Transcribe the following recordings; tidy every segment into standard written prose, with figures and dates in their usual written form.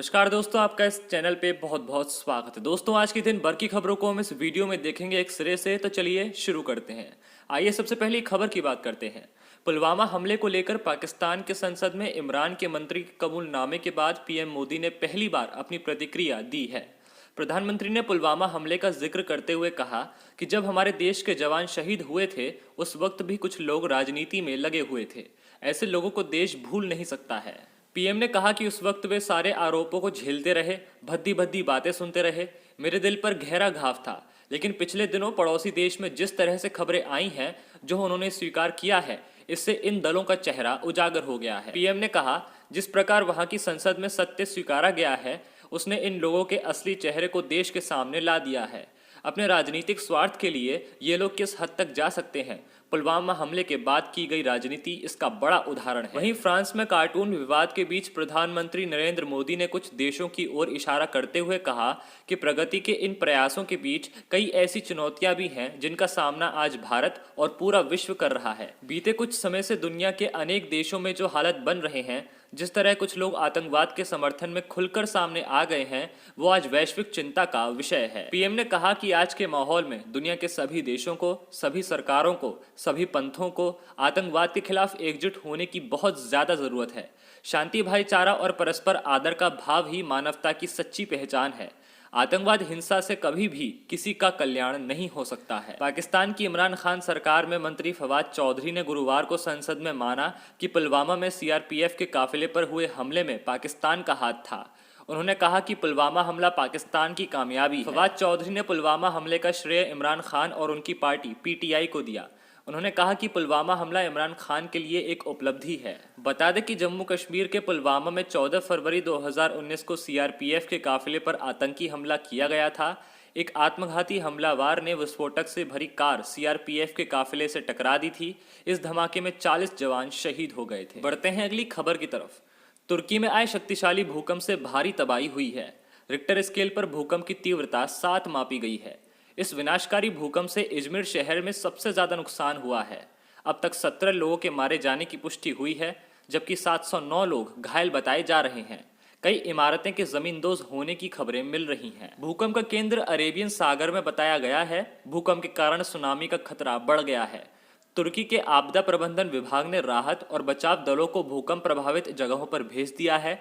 नमस्कार दोस्तों, आपका इस चैनल पे बहुत बहुत स्वागत है। दोस्तों, आज के दिन भर की खबरों को हम इस वीडियो में देखेंगे एक सिरे से। तो चलिए शुरू करते हैं। आइए सबसे पहले खबर की बात करते हैं। पुलवामा हमले को लेकर पाकिस्तान के संसद में इमरान के मंत्री के कबूलनामे के बाद पीएम मोदी ने पहली बार अपनी प्रतिक्रिया दी है। प्रधानमंत्री ने पुलवामा हमले का जिक्र करते हुए कहा कि जब हमारे देश के जवान शहीद हुए थे उस वक्त भी कुछ लोग राजनीति में लगे हुए थे। ऐसे लोगों को देश भूल नहीं सकता है। पीएम ने कहा कि उस वक्त वे सारे आरोपों को झेलते रहे, भद्दी भद्दी बातें सुनते रहे। मेरे दिल पर गहरा घाव था, लेकिन पिछले दिनों पड़ोसी देश में जिस तरह से खबरें आई हैं, जो उन्होंने स्वीकार किया है, इससे इन दलों का चेहरा उजागर हो गया है। पीएम ने कहा, जिस प्रकार वहां की संसद में सत्य स्वीकारा गया है, उसने इन लोगों के असली चेहरे को देश के सामने ला दिया है। अपने राजनीतिक स्वार्थ के लिए ये लोग किस हद तक जा सकते हैं, पुलवामा हमले के बाद की गई राजनीति इसका बड़ा उदाहरण है। वहीं फ्रांस में कार्टून विवाद के बीच प्रधानमंत्री नरेंद्र मोदी ने कुछ देशों की ओर इशारा करते हुए कहा कि प्रगति के इन प्रयासों के बीच कई ऐसी चुनौतियां भी हैं जिनका सामना आज भारत और पूरा विश्व कर रहा है। बीते कुछ समय से दुनिया के अनेक देशों में जो हालत बन रहे हैं, जिस तरह कुछ लोग आतंकवाद के समर्थन में खुलकर सामने आ गए हैं, वो आज वैश्विक चिंता का विषय है। पीएम ने कहा कि आज के माहौल में दुनिया के सभी देशों को, सभी सरकारों को, सभी पंथों को आतंकवाद के खिलाफ एकजुट होने की बहुत ज्यादा जरूरत है। शांति, भाईचारा और परस्पर आदर का भाव ही मानवता की सच्ची पहचान है। आतंकवाद हिंसा से कभी भी किसी का कल्याण नहीं हो सकता है। पाकिस्तान की इमरान खान सरकार में मंत्री फवाद चौधरी ने गुरुवार को संसद में माना कि पुलवामा में सीआरपीएफ के काफिले पर हुए हमले में पाकिस्तान का हाथ था। उन्होंने कहा कि पुलवामा हमला पाकिस्तान की कामयाबी है। फवाद चौधरी ने पुलवामा हमले का श्रेय इमरान खान और उनकी पार्टी पीटीआई को दिया। उन्होंने कहा कि पुलवामा हमला इमरान खान के लिए एक उपलब्धि है। बता दें कि जम्मू कश्मीर के पुलवामा में 14 फरवरी 2019 को सीआरपीएफ के काफिले पर आतंकी हमला किया गया था। एक आत्मघाती हमलावर ने विस्फोटक से भरी कार सीआरपीएफ के काफिले से टकरा दी थी। इस धमाके में 40 जवान शहीद हो गए थे। बढ़ते हैं अगली खबर की तरफ। तुर्की में आए शक्तिशाली भूकंप से भारी तबाही हुई है। रिक्टर स्केल पर भूकंप की तीव्रता 7 मापी गई है। इस विनाशकारी भूकंप से इजमिर शहर में सबसे ज्यादा नुकसान हुआ है। अब तक 17 लोगों के मारे जाने की पुष्टि हुई है, जबकि 709 लोग घायल बताए जा रहे हैं। कई इमारतें के जमींदोज होने की खबरें मिल रही हैं। भूकंप का केंद्र अरेबियन सागर में बताया गया है। भूकंप के कारण सुनामी का खतरा बढ़ गया है। तुर्की के आपदा प्रबंधन विभाग ने राहत और बचाव दलों को भूकंप प्रभावित जगहों पर भेज दिया है।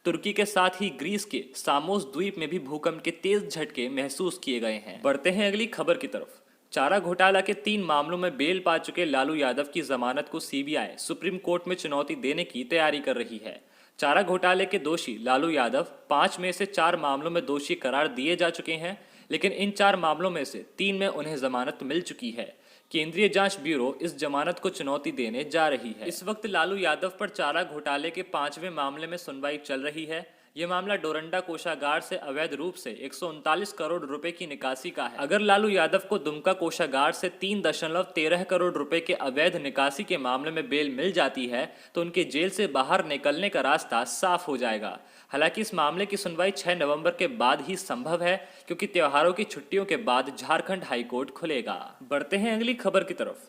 तुर्की के साथ ही ग्रीस के सामोस द्वीप में भी भूकंप के तेज झटके महसूस किए गए हैं। बढ़ते हैं अगली खबर की तरफ। चारा घोटाला के 3 मामलों में बेल पा चुके लालू यादव की जमानत को सीबीआई सुप्रीम कोर्ट में चुनौती देने की तैयारी कर रही है। चारा घोटाले के दोषी लालू यादव 5 में से 4 मामलों में दोषी करार दिए जा चुके हैं, लेकिन इन 4 मामलों में से 3 में उन्हें जमानत मिल चुकी है। केंद्रीय जांच ब्यूरो इस जमानत को चुनौती देने जा रही है। इस वक्त लालू यादव पर चारा घोटाले के 5वें मामले में सुनवाई चल रही है। यह मामला डोरंडा कोषागार से अवैध रूप से 139 करोड़ रुपए की निकासी का है। अगर लालू यादव को दुमका कोषागार से 3.13 करोड़ रुपए के अवैध निकासी के मामले में बेल मिल जाती है, तो उनके जेल से बाहर निकलने का रास्ता साफ हो जाएगा। हालांकि इस मामले की सुनवाई 6 नवंबर के बाद ही संभव है, क्योंकि त्योहारों की छुट्टियों के बाद झारखंड हाईकोर्ट खुलेगा। बढ़ते हैं अगली खबर की तरफ।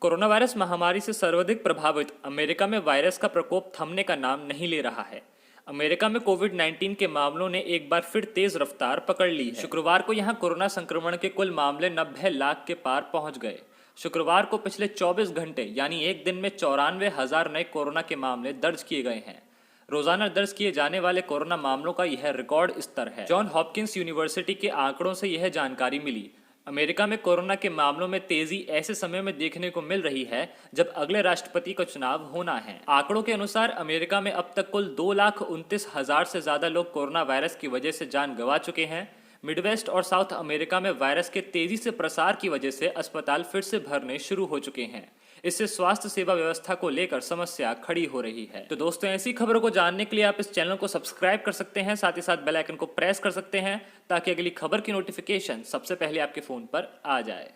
कोरोना वायरस महामारी से सर्वाधिक प्रभावित अमेरिका में वायरस का प्रकोप थमने का नाम नहीं ले रहा है। अमेरिका में कोविड-19 के मामलों ने एक बार फिर तेज रफ्तार पकड़ ली है। शुक्रवार को यहां कोरोना संक्रमण के कुल मामले 90 लाख के पार पहुंच गए। शुक्रवार को पिछले 24 घंटे यानी एक दिन में 94,000 नए कोरोना के मामले दर्ज किए गए हैं। रोजाना दर्ज किए जाने वाले कोरोना मामलों का यह रिकॉर्ड स्तर है। जॉन हॉपकिंस यूनिवर्सिटी के आंकड़ों से यह जानकारी मिली। अमेरिका में कोरोना के मामलों में तेजी ऐसे समय में देखने को मिल रही है जब अगले राष्ट्रपति का चुनाव होना है। आंकड़ों के अनुसार अमेरिका में अब तक कुल 2,29,000 से ज्यादा लोग कोरोना वायरस की वजह से जान गंवा चुके हैं। मिडवेस्ट और साउथ अमेरिका में वायरस के तेजी से प्रसार की वजह से अस्पताल फिर से भरने शुरू हो चुके हैं। इससे स्वास्थ्य सेवा व्यवस्था को लेकर समस्या खड़ी हो रही है। तो दोस्तों, ऐसी खबरों को जानने के लिए आप इस चैनल को सब्सक्राइब कर सकते हैं, साथ ही साथ बेल आइकन को प्रेस कर सकते हैं, ताकि अगली खबर की नोटिफिकेशन सबसे पहले आपके फोन पर आ जाए।